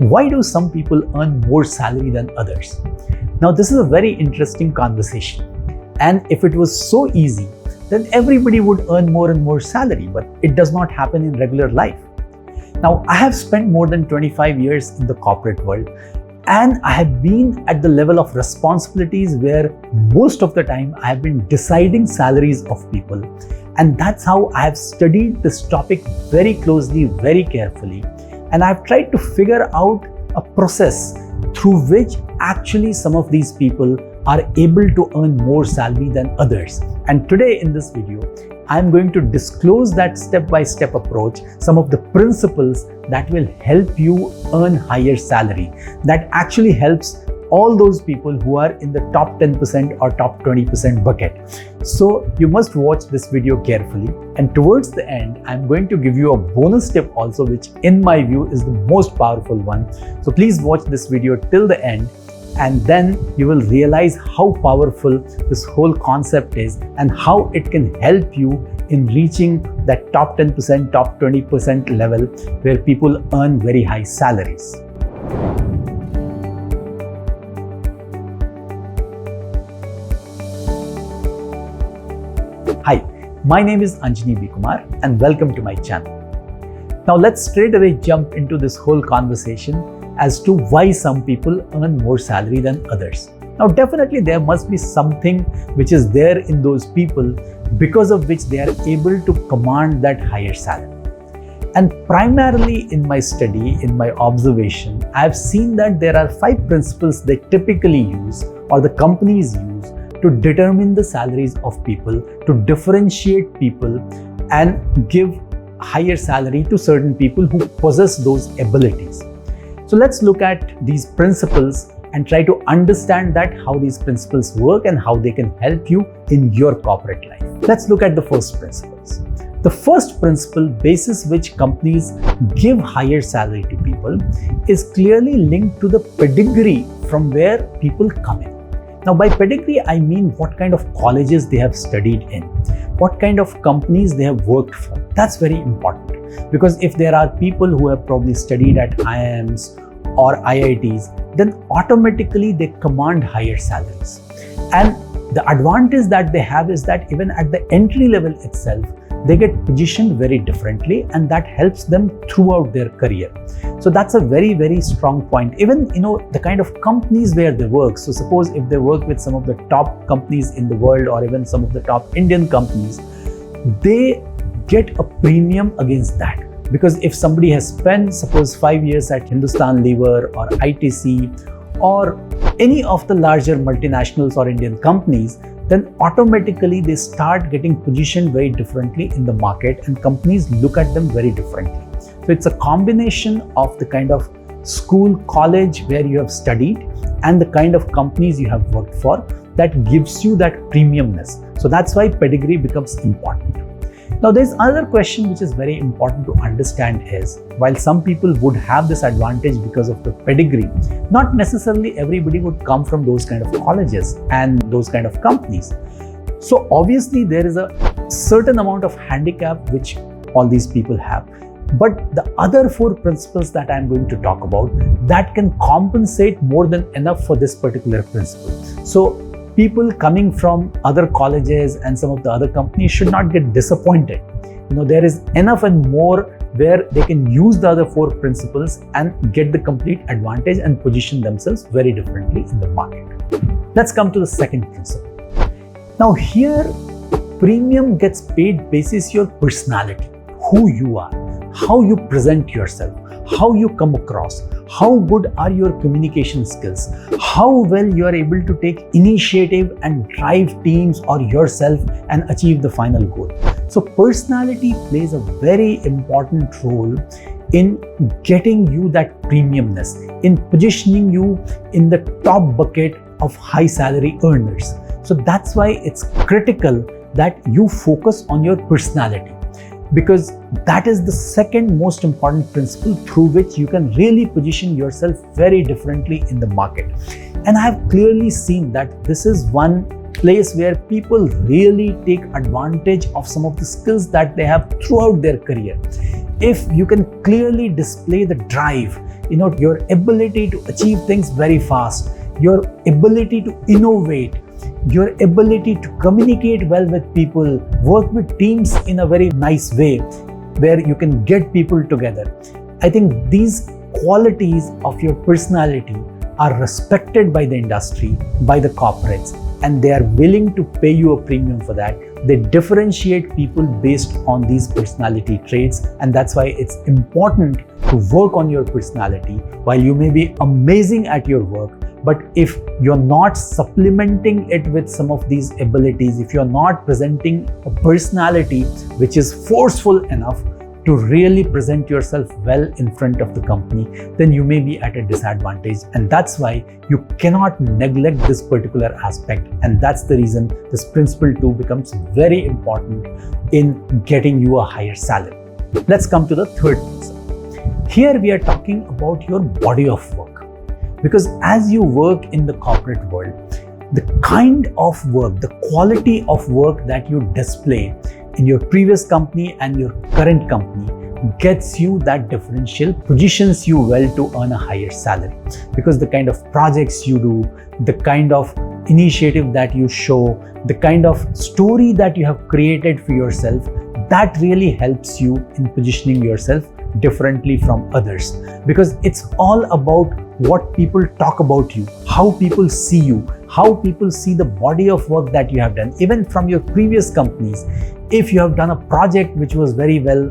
Why do some people earn more salary than others? Now, this is a very interesting conversation. And if it was so easy, then everybody would earn more and more salary, but it does not happen in regular life. Now, I have spent more than 25 years in the corporate world, and I have been at the level of responsibilities where most of the time I have been deciding salaries of people. And that's how I have studied this topic very closely, very carefully. And I've tried to figure out a process through which actually some of these people are able to earn more salary than others. And today in this video, I'm going to disclose that step-by-step approach, some of the principles that will help you earn higher salary, that actually helps all those people who are in the top 10% or top 20% bucket. So you must watch this video carefully, and towards the end, I'm going to give you a bonus tip also, which in my view is the most powerful one. So please watch this video till the end, and then you will realize how powerful this whole concept is and how it can help you in reaching that top 10%, top 20% level where people earn very high salaries. Hi, my name is Anjani B. Kumar and welcome to my channel. Now let's straight away jump into this whole conversation as to why some people earn more salary than others. Now definitely there must be something which is there in those people because of which they are able to command that higher salary. And primarily in my study, in my observation, I have seen that there are 5 principles they typically use or the companies use to determine the salaries of people, to differentiate people and give higher salary to certain people who possess those abilities. So let's look at these principles and try to understand that how these principles work and how they can help you in your corporate life. Let's look at the first principles. The first principle basis which companies give higher salary to people is clearly linked to the pedigree from where people come in. Now by pedigree, I mean what kind of colleges they have studied in, what kind of companies they have worked for. That's very important, because if there are people who have probably studied at IIMs or IITs, then automatically they command higher salaries. And the advantage that they have is that even at the entry level itself, they get positioned very differently, and that helps them throughout their career. So that's a very, very strong point. Even, the kind of companies where they work. So suppose if they work with some of the top companies in the world or even some of the top Indian companies, they get a premium against that. Because if somebody has spent, suppose 5 years at Hindustan Lever or ITC or any of the larger multinationals or Indian companies, then automatically they start getting positioned very differently in the market and companies look at them very differently. So it's a combination of the kind of school, college where you have studied and the kind of companies you have worked for that gives you that premiumness. So that's why pedigree becomes important. Now there's another question which is very important to understand is, while some people would have this advantage because of the pedigree, not necessarily everybody would come from those kind of colleges and those kind of companies. So obviously there is a certain amount of handicap which all these people have. But the other 4 principles that I'm going to talk about, that can compensate more than enough for this particular principle. So people coming from other colleges and some of the other companies should not get disappointed. There is enough and more where they can use the other 4 principles and get the complete advantage and position themselves very differently in the market. Let's come to the second principle. Now here, premium gets paid basis your personality, who you are, how you present yourself, how you come across, how good are your communication skills, how well you are able to take initiative and drive teams or yourself and achieve the final goal. So personality plays a very important role in getting you that premiumness, in positioning you in the top bucket of high salary earners. So that's why it's critical that you focus on your personality, because that is the second most important principle through which you can really position yourself very differently in the market. And I have clearly seen that this is one place where people really take advantage of some of the skills that they have throughout their career. if you can clearly display the drive, your ability to achieve things very fast, your ability to innovate, your ability to communicate well with people, work with teams in a very nice way where you can get people together. I think these qualities of your personality are respected by the industry, by the corporates, and they are willing to pay you a premium for that. They differentiate people based on these personality traits, and that's why it's important to work on your personality. While you may be amazing at your work, but if you're not supplementing it with some of these abilities, if you're not presenting a personality which is forceful enough to really present yourself well in front of the company, then you may be at a disadvantage. And that's why you cannot neglect this particular aspect. And that's the reason this principle 2 becomes very important in getting you a higher salary. Let's come to the third principle. Here we are talking about your body of work. Because as you work in the corporate world, the kind of work, the quality of work that you display in your previous company and your current company gets you that differential, positions you well to earn a higher salary. Because the kind of projects you do, the kind of initiative that you show, the kind of story that you have created for yourself, that really helps you in positioning yourself differently from others. Because it's all about what people talk about you, how people see you, how people see the body of work that you have done. Even from your previous companies, if you have done a project which was very well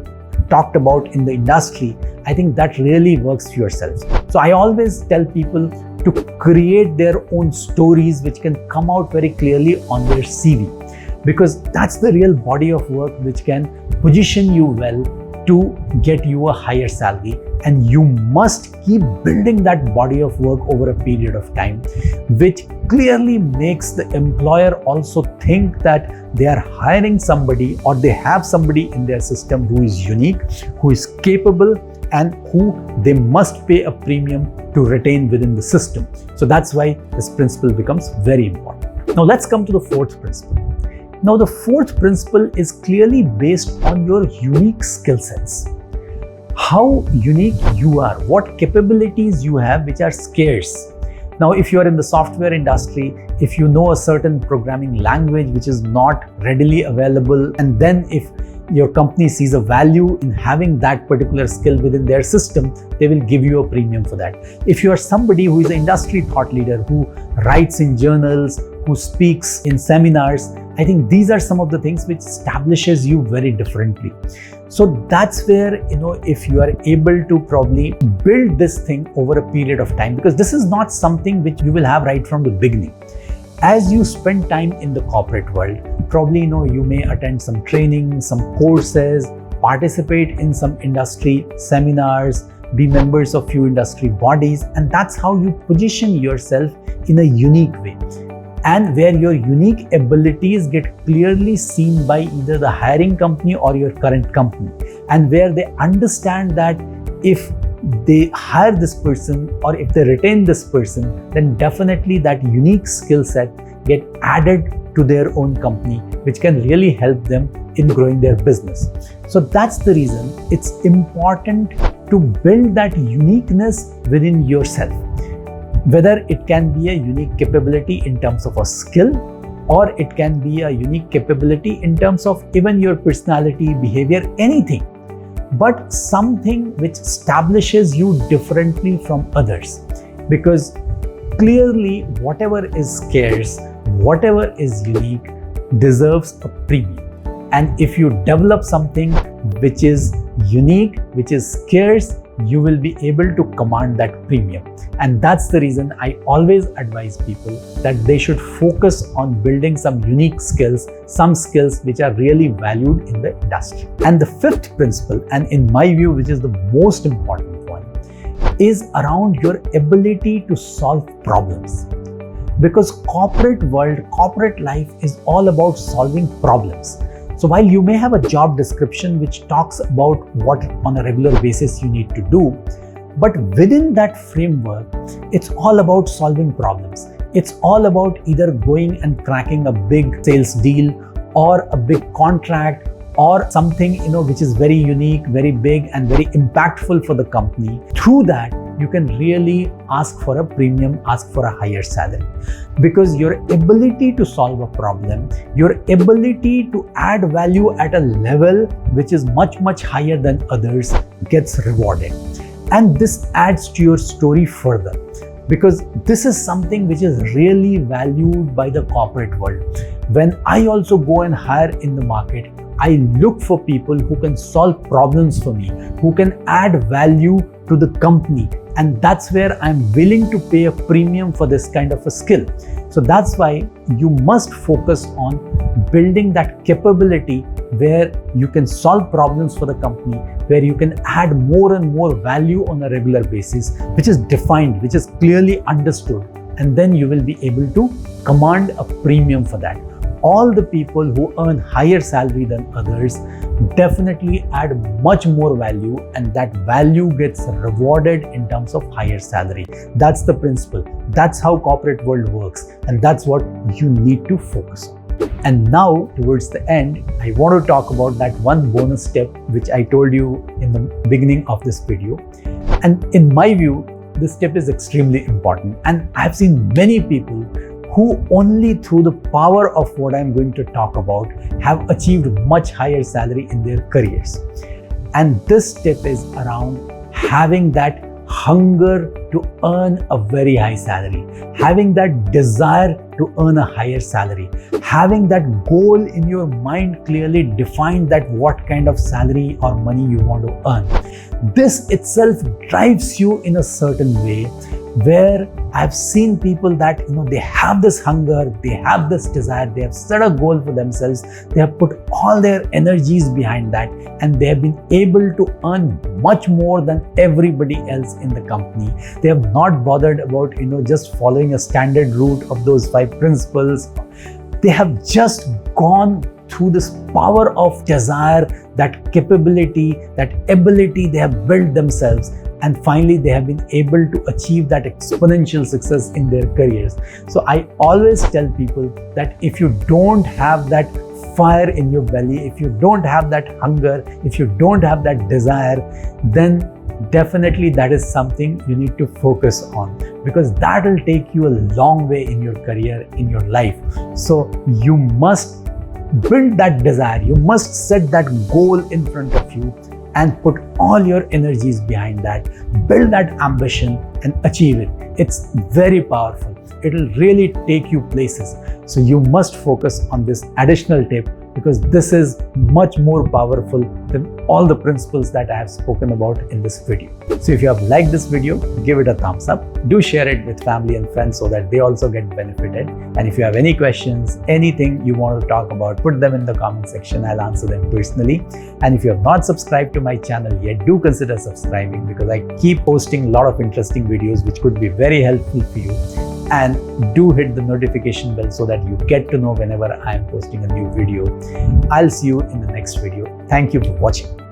talked about in the industry, I think that really works for yourself. So I always tell people to create their own stories which can come out very clearly on their CV, because that's the real body of work which can position you well to get you a higher salary. And you must keep building that body of work over a period of time, which clearly makes the employer also think that they are hiring somebody, or they have somebody in their system who is unique, who is capable, and who they must pay a premium to retain within the system. So that's why this principle becomes very important. Now let's come to the fourth principle. Now the fourth principle is clearly based on your unique skill sets. How unique you are, what capabilities you have which are scarce. Now, if you are in the software industry, if you know a certain programming language which is not readily available, and then if your company sees a value in having that particular skill within their system, they will give you a premium for that. If you are somebody who is an industry thought leader, who writes in journals, who speaks in seminars, I think these are some of the things which establishes you very differently. So that's where, if you are able to probably build this thing over a period of time, because this is not something which you will have right from the beginning. As you spend time in the corporate world, probably, you may attend some training, some courses, participate in some industry seminars, be members of few industry bodies, and that's how you position yourself in a unique way. And where your unique abilities get clearly seen by either the hiring company or your current company, and where they understand that if they hire this person or if they retain this person, then definitely that unique skill set get added to their own company, which can really help them in growing their business. So that's the reason it's important to build that uniqueness within yourself. Whether it can be a unique capability in terms of a skill, or it can be a unique capability in terms of even your personality, behavior, anything, but something which establishes you differently from others. Because clearly, whatever is scarce, whatever is unique, deserves a premium. And if you develop something which is unique, which is scarce, you will be able to command that premium. And that's the reason I always advise people that they should focus on building some unique skills, some skills which are really valued in the industry. And the fifth principle, and in my view, which is the most important one, is around your ability to solve problems. Because corporate world, corporate life is all about solving problems. So while you may have a job description which talks about what on a regular basis you need to do, but within that framework, it's all about solving problems. It's all about either going and cracking a big sales deal or a big contract, or something which is very unique, very big and very impactful for the company, through that you can really ask for a premium, ask for a higher salary, because your ability to solve a problem, your ability to add value at a level which is much higher than others gets rewarded. And this adds to your story further, because this is something which is really valued by the corporate world. When I also go and hire in the market, I look for people who can solve problems for me, who can add value to the company, and that's where I'm willing to pay a premium for this kind of a skill. So that's why you must focus on building that capability where you can solve problems for the company, where you can add more and more value on a regular basis, which is defined, which is clearly understood, and then you will be able to command a premium for that. All the people who earn higher salary than others definitely add much more value, and that value gets rewarded in terms of higher salary. That's the principle. That's how corporate world works, and that's what you need to focus on. And now, towards the end, I want to talk about that one bonus step which I told you in the beginning of this video. And in my view, this step is extremely important. And I've seen many people who only through the power of what I'm going to talk about have achieved much higher salary in their careers. And this step is around having that hunger to earn a very high salary, having that desire to earn a higher salary, having that goal in your mind clearly defined, that what kind of salary or money you want to earn. This itself drives you in a certain way, where I've seen people that they have this hunger, they have this desire, they have set a goal for themselves, they have put all their energies behind that, and they have been able to earn much more than everybody else in the company. They have not bothered about just following a standard route of those 5 principles. They have just gone through this power of desire, that capability, that ability they have built themselves, and finally they have been able to achieve that exponential success in their careers. So I always tell people that if you don't have that fire in your belly, if you don't have that hunger, if you don't have that desire, then definitely that is something you need to focus on, because that will take you a long way in your career, in your life. So you must build that desire, you must set that goal in front of you and put all your energies behind that, build that ambition and achieve it. It's very powerful. It will really take you places. So you must focus on this additional tip, because this is much more powerful than all the principles that I have spoken about in this video. So if you have liked this video, give it a thumbs up. Do share it with family and friends so that they also get benefited. And if you have any questions, anything you want to talk about, put them in the comment section. I'll answer them personally. And if you have not subscribed to my channel yet, do consider subscribing, because I keep posting a lot of interesting videos which could be very helpful for you. And do hit the notification bell so that you get to know whenever I am posting a new video. I'll see you in the next video. Thank you for watching.